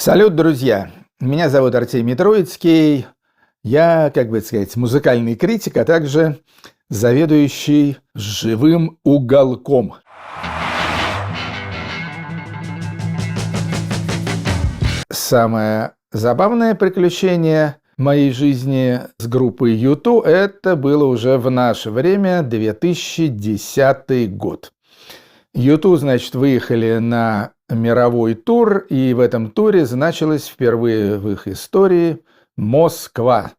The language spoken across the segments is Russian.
Салют, друзья! Меня зовут Артемий Троицкий. Я, как бы сказать, музыкальный критик, а также заведующий живым уголком. Самое забавное приключение моей жизни с группой U2 это было уже в наше время, 2010 год. U2, значит, выехали на мировой тур, и в этом туре значилась впервые в их истории Москва,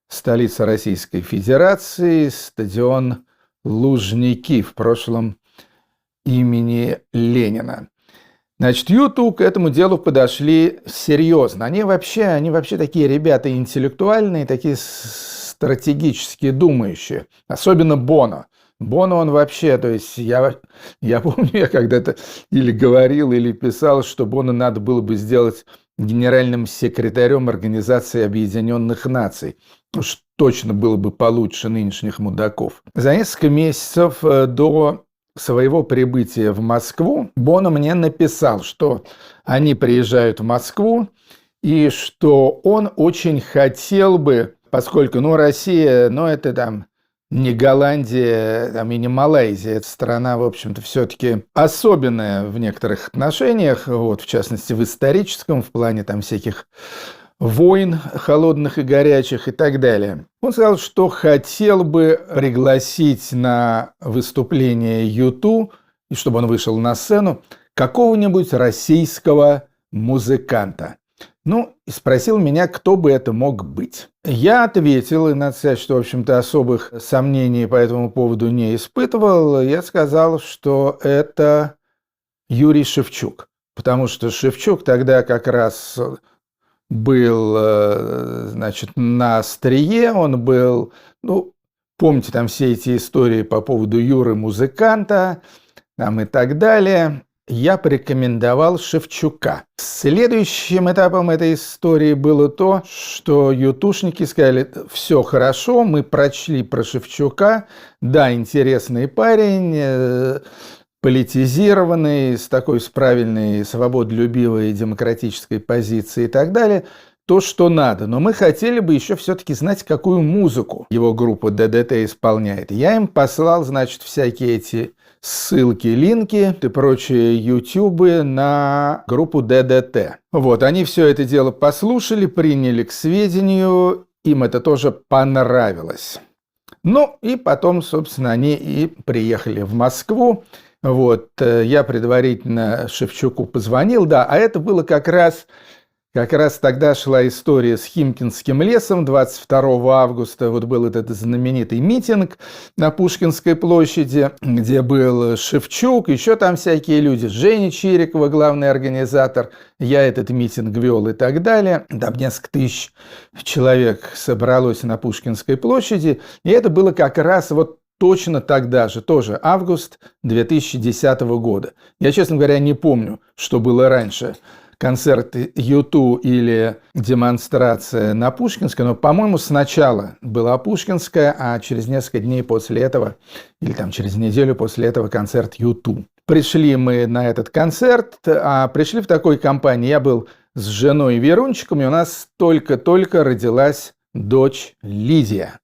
столица Российской Федерации, стадион Лужники, в прошлом имени Ленина. Значит, U2 к этому делу подошли серьезно. Они вообще такие ребята интеллектуальные, такие стратегически думающие, особенно Боно. Боно он вообще, то есть я помню, я когда-то или говорил, или писал, что Боно надо было бы сделать генеральным секретарем Организации Объединенных Наций. Уж точно было бы получше нынешних мудаков. За несколько месяцев до своего прибытия в Москву Боно мне написал, что они приезжают в Москву и что он очень хотел бы, поскольку, Россия, это там не Голландия, там, и не Малайзия. Эта страна, в общем-то, все-таки особенная в некоторых отношениях, в частности, в историческом, в плане там всяких войн холодных и горячих и так далее. Он сказал, что хотел бы пригласить на выступление U2, и чтобы он вышел на сцену, какого-нибудь российского музыканта. И спросил меня, кто бы это мог быть. Я ответил, и надо сказать, что, в общем-то, особых сомнений по этому поводу не испытывал. Я сказал, что это Юрий Шевчук, потому что Шевчук тогда как раз был, на острие, он был, помните там все эти истории по поводу Юры музыканта, там и так далее. Я порекомендовал Шевчука. Следующим этапом этой истории было то, что ютушники сказали: все хорошо, мы прочли про Шевчука, да, интересный парень, политизированный, с правильной, свободолюбивой, демократической позицией и так далее, то, что надо. Но мы хотели бы еще все-таки знать, какую музыку его группа ДДТ исполняет. Я им послал, всякие эти ссылки, линки и прочие ютубы на группу ДДТ. Они все это дело послушали, приняли к сведению, им это тоже понравилось. И потом, собственно, они и приехали в Москву. Я предварительно Шевчуку позвонил, а это было как раз тогда шла история с Химкинским лесом. 22 августа был этот знаменитый митинг на Пушкинской площади, где был Шевчук, еще там всякие люди, Женя Чирикова, главный организатор, я этот митинг вел и так далее. Там несколько тысяч человек собралось на Пушкинской площади, и это было как раз точно тогда же, тоже август 2010 года. Я, честно говоря, не помню, что было раньше. Концерты U2 или демонстрация на Пушкинской, но, по-моему, сначала была Пушкинская, а через несколько дней после этого, или там через неделю после этого, концерт U2. Пришли мы на этот концерт, пришли в такой компании. Я был с женой Верунчиком, и у нас только-только родилась дочь Лидия.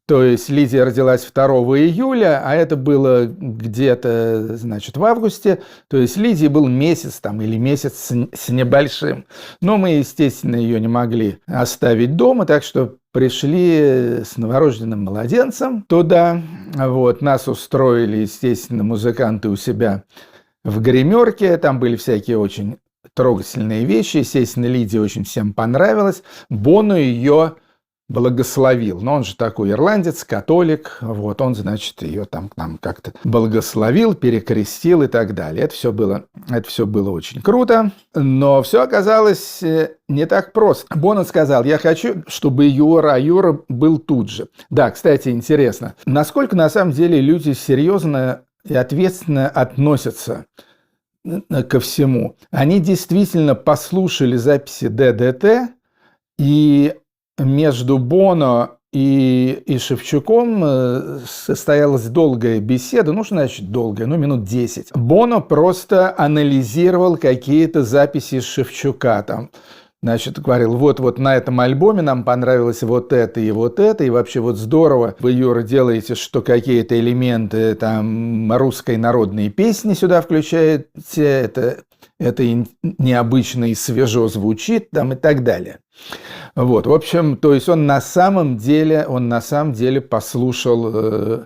То есть Лидия родилась 2 июля, а это было где-то, в августе. То есть Лидии был месяц или месяц с небольшим. Но мы, естественно, ее не могли оставить дома, так что пришли с новорожденным младенцем туда. Нас устроили, естественно, музыканты у себя в гримерке. Там были всякие очень трогательные вещи. Естественно, Лидии очень всем понравилось. Боно ее благословил. Но он же такой ирландец, католик. Он, ее там как-то благословил, перекрестил и так далее. Это все было очень круто. Но все оказалось не так просто. Боно сказал: я хочу, чтобы Юра был тут же. Да, кстати, интересно, насколько на самом деле люди серьезно и ответственно относятся ко всему. Они действительно послушали записи ДДТ, и между Боно и Шевчуком состоялась долгая беседа, ну, что значит долгая, ну, минут 10. Боно просто анализировал какие-то записи Шевчука там. Значит, говорил, вот на этом альбоме нам понравилось вот это, и вообще вот здорово вы, Юра, делаете, что какие-то элементы там русской народной песни сюда включаете, это и необычно и свежо звучит там и так далее. Вот, в общем, то есть он на самом деле послушал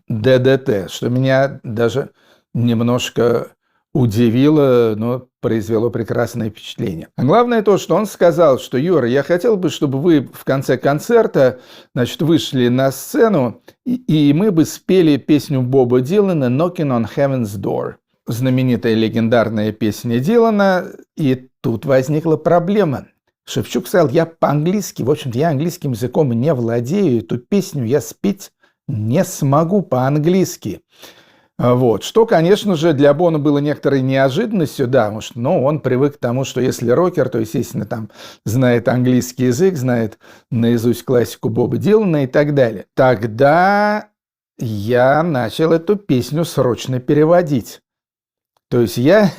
ДДТ, что меня даже немножко удивило, но произвело прекрасное впечатление. А главное то, что он сказал, что, Юра, я хотел бы, чтобы вы в конце концерта, значит, вышли на сцену, и мы бы спели песню Боба Дилана «Knocking on Heaven's Door». Знаменитая легендарная песня Дилана, и тут возникла проблема. Шевчук сказал, я по-английски, в общем-то, я английским языком не владею, эту песню я спеть не смогу по-английски. Вот. Что, конечно же, для Боно было некоторой неожиданностью, да, потому что он привык к тому, что если рокер, то, естественно, там знает английский язык, знает наизусть классику Боба Дилана и так далее. Тогда я начал эту песню срочно переводить. То есть я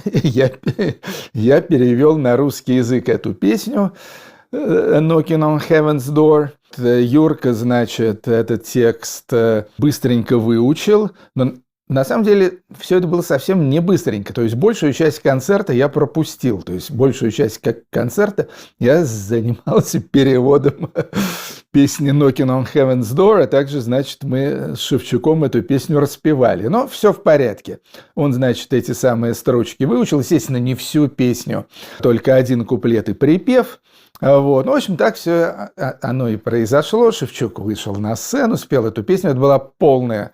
перевел на русский язык эту песню «Knocking on Heaven's Door». Юрка, значит, этот текст быстренько выучил, но на самом деле все это было совсем не быстренько. То есть большую часть концерта я пропустил. То есть большую часть концерта я занимался переводом песни «Knocking on Heaven's Door», а также, значит, мы с Шевчуком эту песню распевали. Но все в порядке. Он, значит, эти самые строчки выучил. Естественно, не всю песню, только один куплет и припев. Вот. Ну, в общем, так все оно и произошло. Шевчук вышел на сцену, спел эту песню. Это была полная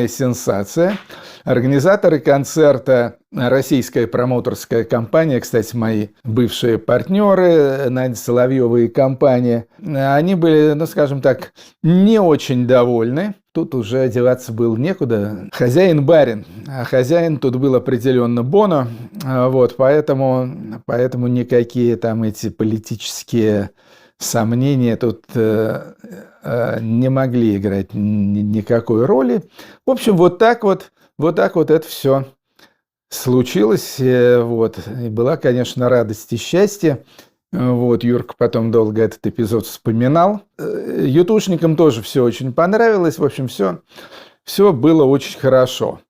сенсация. Организаторы концерта, российская промоутерская компания, кстати, мои бывшие партнеры, Надя Соловьева и компания, они были, ну, скажем так, не очень довольны. Тут уже одеваться было некуда. Хозяин-барин. А хозяин тут был определенно Боно. Вот, поэтому никакие там эти политические сомнения тут не могли играть никакой роли. В общем, вот так вот это все случилось. Вот. И была, конечно, радость и счастье. Вот, Юрка потом долго этот эпизод вспоминал. Ютушникам тоже все очень понравилось. В общем, все было очень хорошо.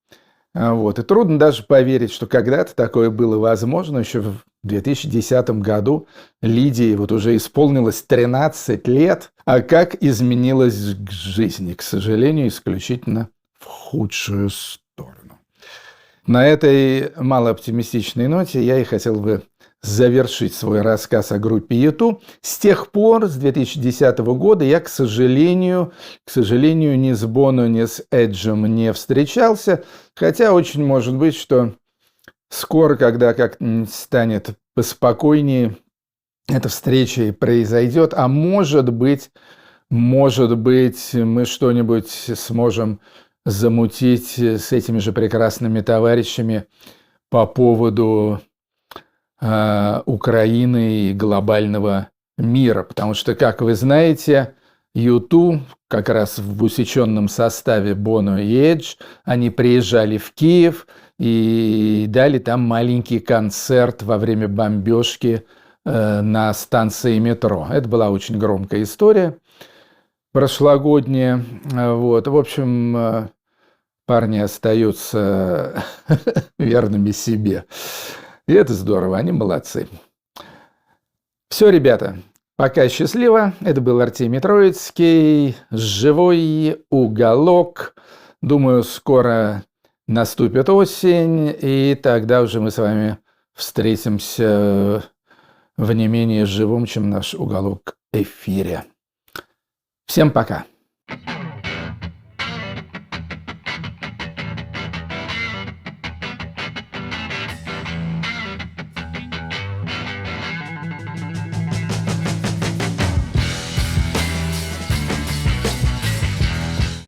Вот. И трудно даже поверить, что когда-то такое было возможно. Еще в 2010 году Лидии вот уже исполнилось 13 лет. А как изменилась жизнь? К сожалению, исключительно в худшую сторону. На этой малооптимистичной ноте я и хотел бы завершить свой рассказ о группе U2. С тех пор, с 2010 года, я, к сожалению, ни с Боно, ни с Эджем не встречался, хотя очень может быть, что скоро, когда как-нибудь станет поспокойнее, эта встреча и произойдет, а может быть, мы что-нибудь сможем замутить с этими же прекрасными товарищами по поводу Украины и глобального мира. Потому что, как вы знаете, U2 как раз в усеченном составе Боно и Эдж, они приезжали в Киев и дали там маленький концерт во время бомбежки на станции метро. Это была очень громкая история прошлогодняя. Вот. В общем, парни остаются верными себе. И это здорово, они молодцы. Все, ребята, пока счастливо. Это был Артемий Троицкий, «Живой уголок». Думаю, скоро наступит осень, и тогда уже мы с вами встретимся в не менее живом, чем наш уголок, эфире. Всем пока.